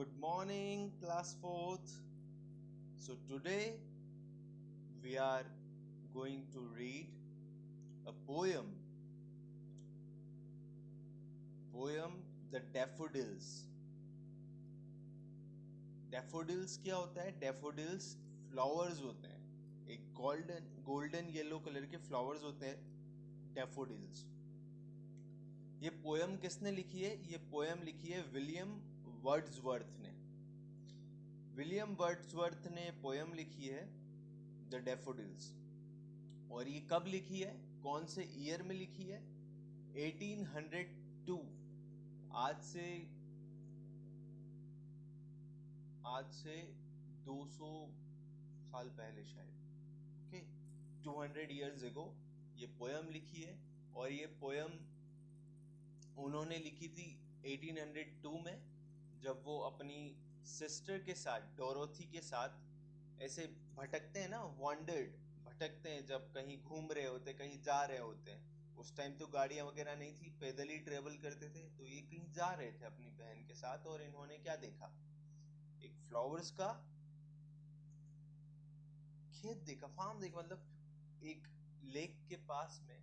Good morning, class 4th. So, today we are going to read a poem. The Daffodils. Daffodils क्या होता है? Daffodils flowers होते हैं. एक golden येलो कलर के flowers होते हैं. Daffodils. ये पोयम किसने लिखी है? ये पोयम लिखी है विलियम वर्ड्सवर्थ ने. विलियम वर्ड्सवर्थ ने पोयम लिखी है द डैफोडिल्स. और ये कब लिखी है? कौन से ईयर में लिखी है? 1802. आज से 200 साल पहले शायद. ओके, 200 years ago ये पोयम लिखी है. और ये पोयम उन्होंने लिखी थी 1802 में, जब वो अपनी सिस्टर के साथ, डोरोथी के साथ ऐसे भटकते हैं ना, भटकते हैं जब कहीं घूम रहे होते, कहीं जा रहे होते हैं. उस टाइम तो गाड़ियां वगैरह नहीं थी, पैदल ही ट्रेवल करते थे. तो ये कहीं जा रहे थे अपनी बहन के साथ और इन्होंने क्या देखा? एक फ्लावर्स का खेत देखा, फार्म देखा. मतलब एक लेक के पास में,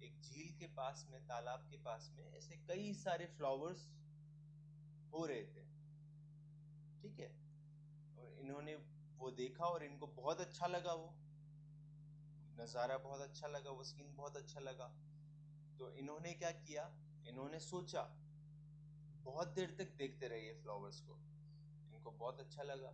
एक झील के पास में, तालाब के पास में ऐसे कई सारे फ्लावर्स हो रहे थे. ठीक है. और इन्होंने वो देखा और इनको बहुत अच्छा लगा, वो नज़ारा बहुत अच्छा लगा, वो सीन बहुत अच्छा लगा. तो इन्होंने क्या किया? इन्होंने सोचा, बहुत देर तक देखते रहे ये फ्लावर्स को. इनको बहुत अच्छा लगा.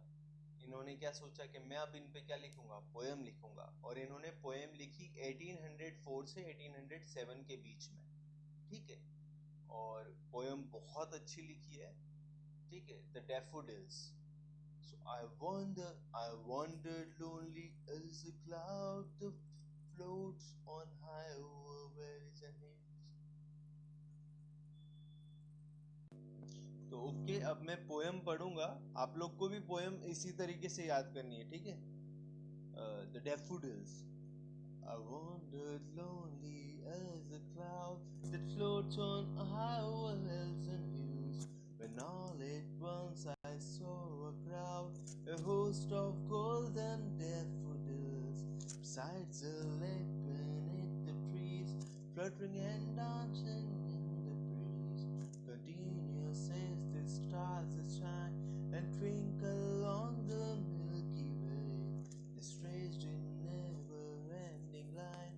इन्होंने क्या सोचा कि मैं अब इन पे क्या लिखूंगा? पोयम लिखूंगा. और इन्होंने पोयम लिखी 1804 से 1807 के बीच में. ठीक है. और पोयम बहुत अच्छी लिखी है. ठीक है. The daffodils. So I wandered lonely as a cloud that floats on high over valleys and hills. तो ओके, अब मैं पोयम पढ़ूंगा. आप लोग को भी पोयम इसी तरीके से याद करनी है. ठीक है. The Daffodils. I wandered lonely as a cloud that floats on high over hills and hills, when all at once I saw a crowd, a host of golden daffodils, besides the lake beneath the trees, fluttering and dancing in the breeze. Continuous as the stars that shine and twinkle on the Milky Way, they stretched in never-ending line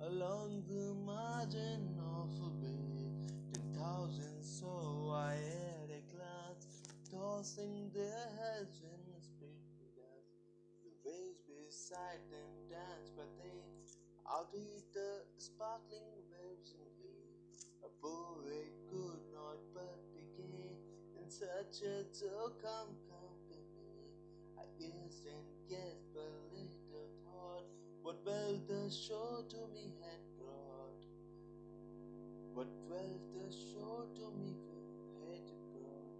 along the margin of a bay. 10,000 saw I at a glance, tossing their heads in a stately dance. The waves beside them dance, but they outdid the sparkling waves in glee. A poet could not but be gay in such a welcome company. I gazed and guessed, but little thought what wealth the show to me had brought. What wealth the show to me had brought.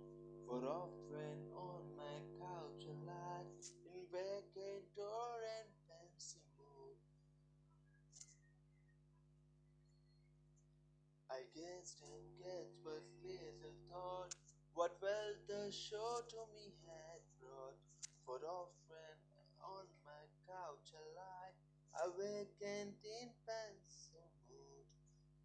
For often on my couch I lie in vacant door and fancy mood. I guessed and guessed, but little thought what wealth the show to me had brought. For often on my couch I lie, awakened in pensive mood,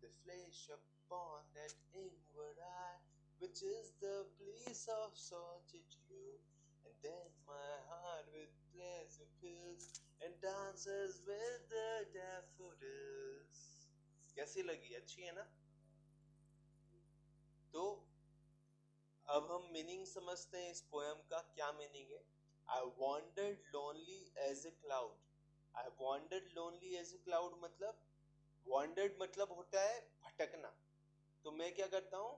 the flesh upon that inward eye, which is the bliss of solitude. And then my heart with pleasure fills and dances with the daffodils. कैसी लगी? अच्छी है ना? तो अब हम meaning समझते हैं इस पोयम का. क्या मीनिंग है? I wandered lonely as a cloud. I wandered lonely as a cloud मतलब, wandered मतलब होता है भटकना. तो मैं क्या करता हूँ?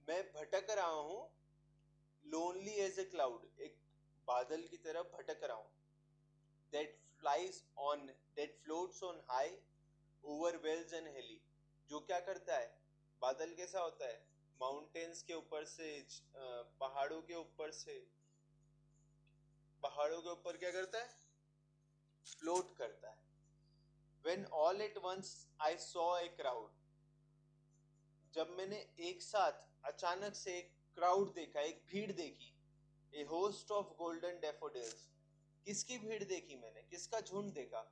मैं भटक रहा हूँ. lonely as a cloud, एक बादल की तरह भटक रहा हूँ. that floats on high over wells and hilly. जो क्या करता है? बादल कैसा होता है? माउंटेन्स के ऊपर से, पहाड़ों के ऊपर क्या करता है? फ्लोट करता है. When all at once I saw a crowd. जब मैंने एक साथ अचानक से एक क्राउड देखा, एक भीड़ देखी. ए होस्ट ऑफ गोल्डन डैफोडिल्स। किसकी भीड़ देखी मैंने, किसका झुंड देखा?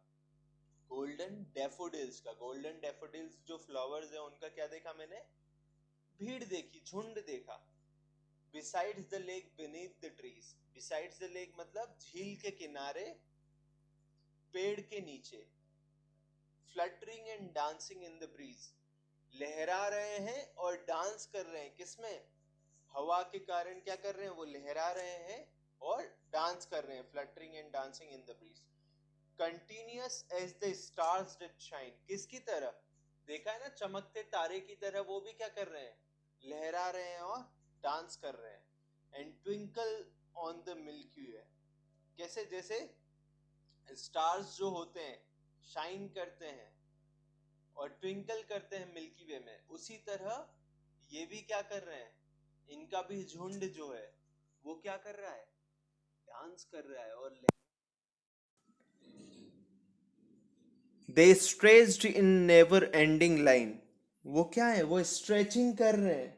गोल्डन डैफोडिल्स का। गोल्डन डैफोडिल्स जो फ्लावर्स है उनका क्या देखा मैंने? भीड़ देखी, झुंड देखा। Besides the lake beneath the trees. Besides the lake मतलब झील के किनारे, पेड़ के नीचे। Fluttering and dancing in the bridge. लहरा रहे हैं और डांस कर रहे हैं। किसमें? हवा के कारण क्या कर रहे हैं? वो लहरा रहे हैं और डांस कर रहे हैं। Fluttering and dancing in the breeze. Continuous as the stars that shine. किसकी तरह? देखा है ना, चमकते तारे की तरह वो भी क्या कर रहे हैं? लहरा रहे हैं और डांस कर रहे हैं। And twinkle on the Milky Way. कैसे? जैसे स्टार्स जो होते हैं शाइन करते हैं और ट्विंकल करते हैं मिल्की वे में, उसी तरह ये भी क्या कर रहे हैं? इनका भी झुंड जो है वो क्या कर रहा है? डांस कर रहा है। और they stretched in never ending line। वो क्या है? वो स्ट्रेचिंग कर रहे हैं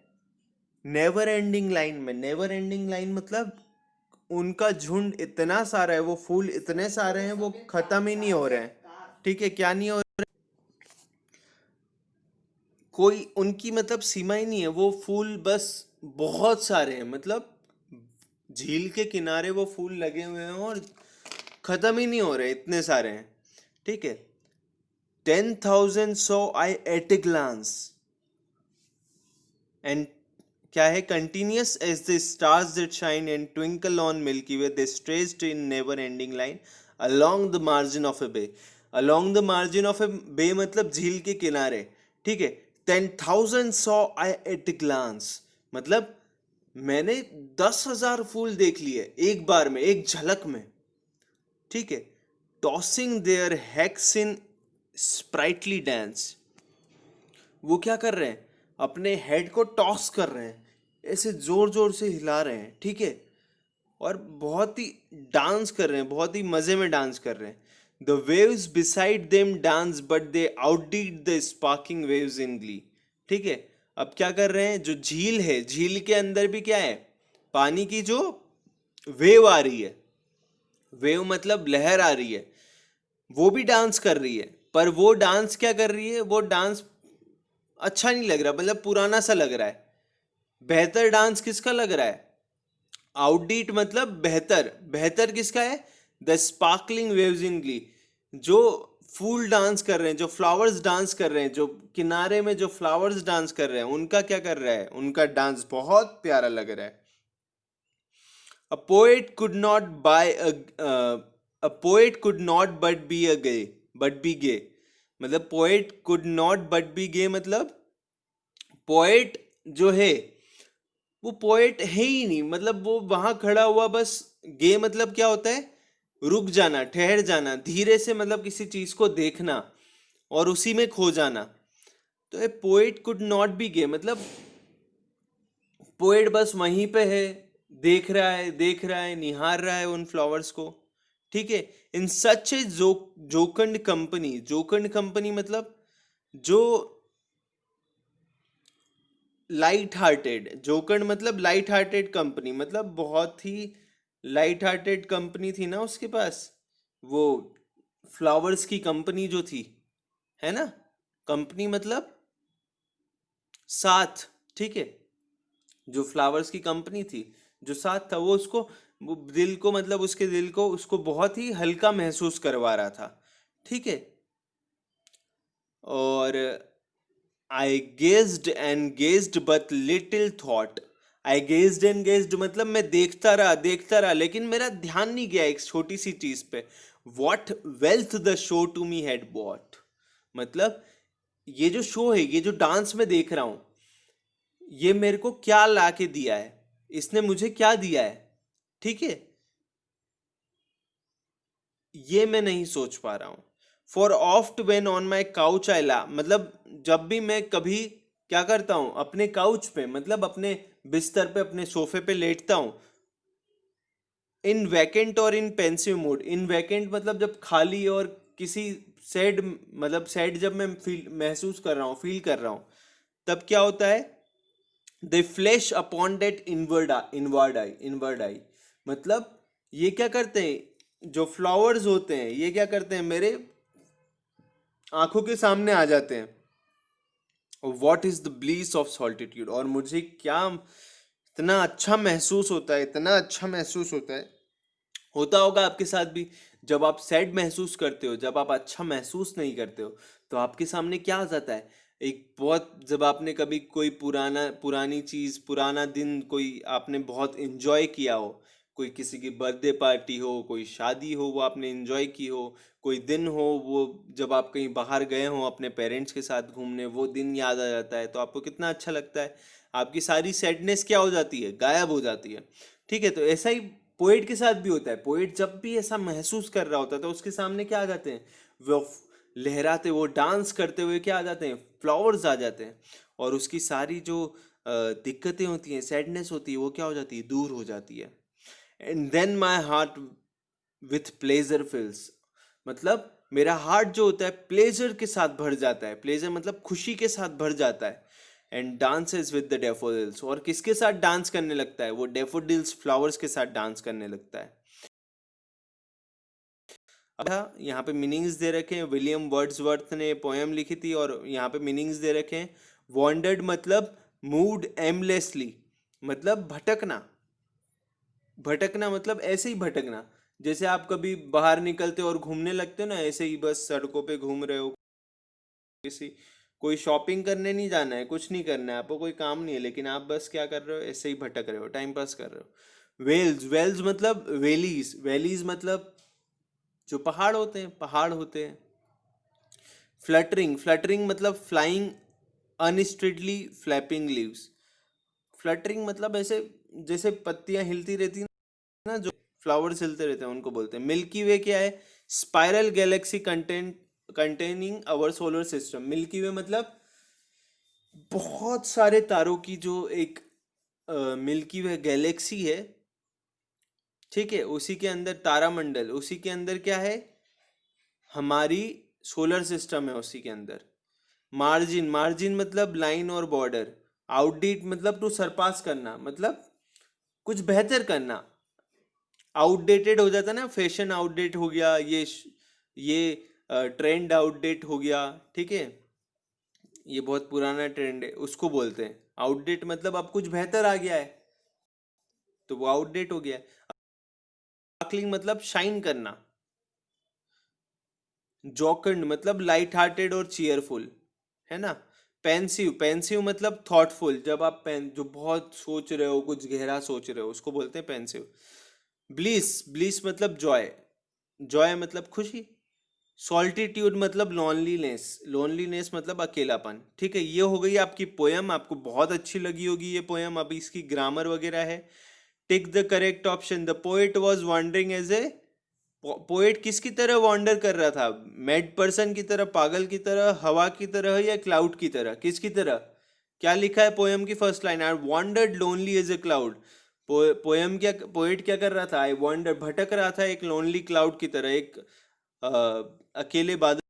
नेवर एंडिंग लाइन में। नेवर एंडिंग लाइन मतलब उनका झुंड इतना सारा है, वो फूल इतने सारे हैं, वो खत्म ही नहीं हो रहे हैं। ठीक है, क्या नहीं हो रहे? कोई उनकी मतलब सीमा ही नहीं है। वो फूल बस बहुत सारे हैं, मतलब झील के किनारे वो फूल लगे हुए हैं और खत्म ही नहीं हो रहे, इतने सारे हैं। ठीक है। 10,000 saw I at a glance। And क्या है? Continuous as the stars that shine and twinkle on Milky Way, they stretched in never ending line along the margin of a bay. Along the margin of a bay मतलब झील के किनारे। ठीक है। 10,000 saw I at a glance मतलब मैंने 10,000 फूल देख लिए एक बार में, एक झलक में। ठीक है। Tossing their heads in sprightly dance. वो क्या कर रहे हैं? अपने हेड को टॉस कर रहे हैं, ऐसे जोर जोर से हिला रहे हैं। ठीक है। और बहुत ही डांस कर रहे हैं, बहुत ही मजे में डांस कर रहे हैं। The waves beside them dance but they outdid the sparkling waves in glee. ठीक है। अब क्या कर रहे हैं? जो झील है, झील के अंदर भी क्या है? पानी की जो वेव आ रही है, वेव मतलब लहर आ रही है, वो भी डांस कर रही है। पर वो डांस क्या कर रही है? वो डांस अच्छा नहीं लग रहा, मतलब पुराना सा लग रहा है। बेहतर डांस किसका लग रहा है? आउटडीट मतलब बेहतर। बेहतर किसका है? The sparkling waves in Glee. जो फूल डांस कर रहे हैं, जो फ्लावर्स डांस कर रहे हैं, जो किनारे में जो फ्लावर्स डांस कर रहे हैं, उनका क्या कर रहा है? उनका डांस बहुत प्यारा लग रहा है। A poet could not buy a poet could not but be a gay but be gay। मतलब poet could not but be gay मतलब पोएट जो है वो पोएट है ही नहीं, मतलब वो वहां खड़ा हुआ बस। गे मतलब क्या होता है? रुक जाना, ठहर जाना, धीरे से, मतलब किसी चीज को देखना और उसी में खो जाना। तो a poet could not be gay मतलब पोएट बस वहीं पे है, देख रहा है, देख रहा है, निहार रहा है उन फ्लावर्स को। ठीक है। इन सच ए जोकंड कंपनी। जोकंड कंपनी मतलब जो लाइट हार्टेड। जोकंड मतलब लाइट हार्टेड कंपनी, मतलब बहुत ही लाइट हार्टेड कंपनी थी ना उसके पास। वो फ्लावर्स की कंपनी जो थी, है ना? कंपनी मतलब साथ। ठीक है। जो फ्लावर्स की कंपनी थी, जो साथ था, वो उसको, वो दिल को, मतलब उसके दिल को, उसको बहुत ही हल्का महसूस करवा रहा था। ठीक है। और I gazed and gazed but little thought. I gazed and gazed मतलब मैं देखता रहा लेकिन मेरा ध्यान नहीं गया एक छोटी सी चीज पे। What wealth the show to me had bought. मतलब ये जो शो है, ये जो डांस में देख रहा हूं, ये मेरे को क्या ला के दिया है, इसने मुझे क्या दिया है। ठीक है। ये मैं नहीं सोच पा रहा हूं। For oft when on my couch I lie मतलब जब भी मैं कभी क्या करता हूं, अपने काउच पे, मतलब अपने बिस्तर पे, अपने सोफे पे लेटता हूं। इन वैकेंट और इन पेंसिव मूड। इन वैकेंट मतलब जब खाली और किसी सैड, मतलब सैड जब मैं फील महसूस कर रहा हूँ, फील कर रहा हूँ, तब क्या होता है? They flash upon that inward eye. Inward eye मतलब ये क्या करते हैं, जो फ्लावर्स होते हैं ये क्या करते हैं, मेरे आंखों के सामने आ जाते हैं। What is the bliss of solitude, और मुझे क्या इतना अच्छा महसूस होता है, इतना अच्छा महसूस होता है। होता होगा आपके साथ भी, जब आप सैड महसूस करते हो, जब आप अच्छा महसूस नहीं करते हो, तो आपके सामने क्या आ जाता है, एक बहुत, जब आपने कभी कोई पुरानी चीज, पुराना दिन कोई आपने बहुत एंजॉय किया हो, कोई किसी की बर्थडे पार्टी हो, कोई शादी हो, वो आपने एंजॉय की हो, कोई दिन हो, वो जब आप कहीं बाहर गए हो अपने पेरेंट्स के साथ घूमने, वो दिन याद आ जाता है, तो आपको कितना अच्छा लगता है, आपकी सारी सैडनेस क्या हो जाती है, गायब हो जाती है। ठीक है, तो ऐसा ही पोएट के साथ भी होता है। पोएट जब भी ऐसा महसूस कर रहा होता है तो उसके सामने क्या आ जाते हैं, वो लहराते, वो डांस करते हुए क्या आ जाते हैं, फ्लावर्स आ जाते हैं, और उसकी सारी जो दिक्कतें होती हैं, सैडनेस होती है, वो क्या हो जाती है, दूर हो जाती है। And then my heart with pleasure fills, मतलब मेरा हार्ट जो होता है प्लेजर के साथ भर जाता है, प्लेजर मतलब खुशी के साथ भर जाता है। And dances with the daffodils, और किसके साथ डांस करने लगता है, वो डेफोडिल्स फ्लावर्स के साथ डांस करने लगता है। अब यहाँ पे मीनिंग्स दे रखे हैं, विलियम वर्ड्सवर्थ ने पोएम लिखी थी, और यहाँ पे मीनिंग्स दे रखे हैं। वॉन्डर्ड मतलब मूड एमलेसली, मतलब भटकना, भटकना मतलब ऐसे ही भटकना, जैसे आप कभी बाहर निकलते हो और घूमने लगते हो ना, ऐसे ही बस सड़कों पे घूम रहे हो, किसी, कोई शॉपिंग करने नहीं जाना है, कुछ नहीं करना है आपको, कोई काम नहीं है, लेकिन आप बस क्या कर रहे हो, ऐसे ही भटक रहे हो, टाइम पास कर रहे हो। वेल्स, वेल्स मतलब वैलीज, वैलीज मतलब जो पहाड़ होते हैं, पहाड़ होते हैं। फ्लटरिंग, फ्लटरिंग मतलब flying unsteadily flapping leaves, fluttering मतलब ऐसे जैसे पत्तियां हिलती रहती हैं ना, जो फ्लावर्स हिलते रहते हैं, उनको बोलते हैं। मिल्की वे क्या है, spiral galaxy containing our solar system. Milky Way मतलब बहुत सारे तारों की जो एक मिल्की वे गैलेक्सी है, ठीक है, उसी के अंदर तारामंडल, उसी के अंदर क्या है, हमारी सोलर सिस्टम है उसी के अंदर। मार्जिन, मार्जिन मतलब लाइन और बॉर्डर। आउटडेट मतलब टू सरपास करना, मतलब कुछ बेहतर करना। आउटडेटेड हो जाता है ना, फैशन आउटडेट हो गया, ये ट्रेंड आउटडेट हो गया, ठीक है, ये बहुत पुराना ट्रेंड है, उसको बोलते हैं आउटडेट, मतलब अब कुछ बेहतर आ गया है, तो वो आउटडेट हो गया है। स्पार्कलिंग मतलब शाइन करना। जॉकंड मतलब लाइट हार्टेड और चीयरफुल, है ना। पेंसिव, पेंसिव मतलब थॉटफुल, जब आप पेन जो बहुत सोच रहे हो, कुछ गहरा सोच रहे हो, उसको बोलते हैं पेंसिव। ब्लिस, ब्लिस मतलब जॉय, जॉय मतलब खुशी। सॉल्टिट्यूड मतलब लोनलीनेस, लोनलीनेस मतलब अकेलापन। ठीक है, ये हो गई आपकी पोयम, आपको बहुत अच्छी लगी होगी ये पोयम। अभी इसकी ग्रामर वगैरह है। Tick the correct option, the poet was wandering as a, poet किसकी तरह वॉन्डर कर रहा था, मैड पर्सन की तरह, पागल की तरह, हवा की तरह, या क्लाउड की तरह, किसकी तरह। क्या लिखा है पोयम की first line, I wandered lonely as a cloud. Poem क्या, पोएट क्या कर रहा था, आई वॉन्डर, भटक रहा था एक लोनली क्लाउड की तरह, एक अ, अकेले बादल।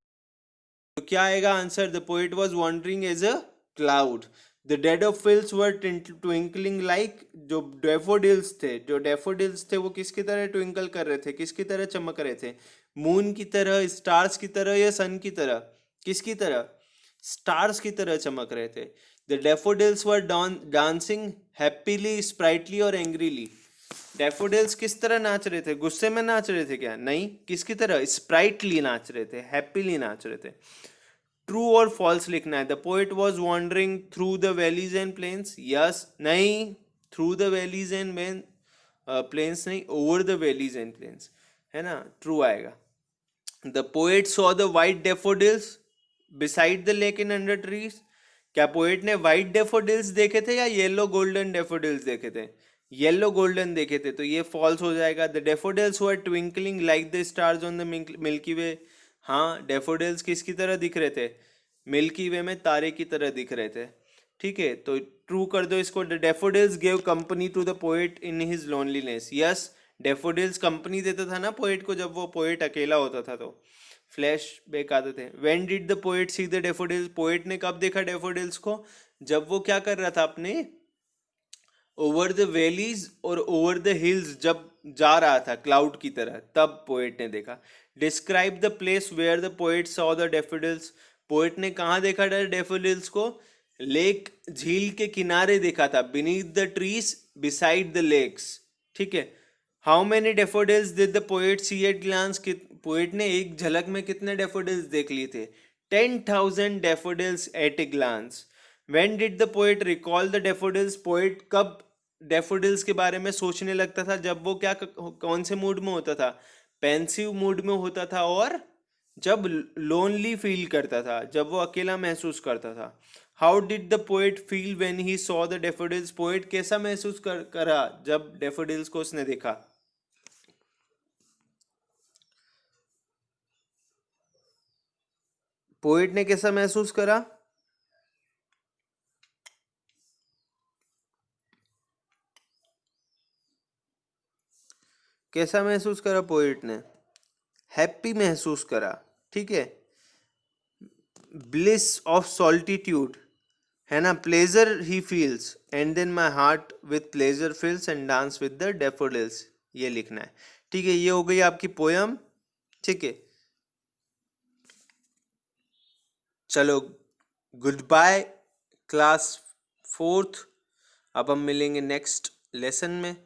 तो क्या आएगा answer, the poet was wandering as a cloud. The daffodils were twinkling like, जो डेफोडिल्स थे, जो डेफोडिल्स थे वो किसकी तरह ट्विंकल कर रहे थे, किसकी तरह चमक रहे थे, मून की तरह, स्टार्स की तरह, या सन की तरह, किसकी तरह, स्टार्स की तरह चमक रहे थे। The daffodils were dancing happily, sprightly और एंग्रीली। डैफोडिल्स किस तरह नाच रहे थे, गुस्से में नाच रहे थे क्या, नहीं, किसकी तरह, स्प्राइटली नाच रहे थे, हैप्पीली नाच रहे थे। ट्रू और फॉल्स लिखना है। The poet was wandering through the valleys and plains, yes, नहीं, through the valleys and plains नहीं, over the valleys and plains, है ना, ट्रू आएगा। The poet saw the white daffodils beside the lake in under trees, क्या poet ने white daffodils देखे थे या येलो गोल्डन डेफोडिल्स देखे थे, येलो गोल्डन देखे थे, तो ये फॉल्स हो जाएगा। The daffodils were twinkling like the stars on the Milky Way, हाँ, डेफोडिल्स किसकी तरह दिख रहे थे, मिल्की वे में तारे की तरह दिख रहे थे। ठीक है, तो ट्रू कर दो इसको। The daffodils gave company to the poet in his loneliness, yes, daffodils company देता था ना पोएट को, जब वो पोएट अकेला होता था तो फ्लैश बैक आते थे। When did the poet see the daffodils, poet ने कब देखा डेफोडिल्स को, जब वो क्या कर रहा था अपने ओवर द वैलीज और ओवर द हिल्स, जब जा रहा था क्लाउड की तरह, तब पोएट ने देखा। Describe the place where the poet saw the daffodils. Poet ने कहाँ देखा था डेफोडिल्स को? लेक, झील के किनारे देखा था, beneath the trees beside the lakes. ठीक है। How many daffodils did the poet see at glance? Poet ने एक झलक में कितने डेफोडिल्स देख लिए थे? 10,000 daffodils at a glance. When did the poet recall the daffodils? Poet कब डेफोडिल्स के बारे में सोचने लगता था? जब वो क्या, कौन से मूड में होता था? पेंसिव मूड में होता था, और जब लोनली फील करता था, जब वो अकेला महसूस करता था। How did the poet feel when he saw the daffodils? Poet कैसा महसूस करा जब डेफोडिल्स को उसने देखा? पोएट ने कैसा महसूस करा? कैसा महसूस करा पोएट ने? हैप्पी महसूस करा। ठीक है। ब्लिस ऑफ सॉल्टिट्यूड, है ना, प्लेजर ही feels, and then my heart with pleasure fills and dance with the daffodils, ये लिखना है। ठीक है, ये हो गई आपकी पोयम। ठीक है, चलो गुड बाय क्लास 4th। अब हम मिलेंगे नेक्स्ट लेसन में।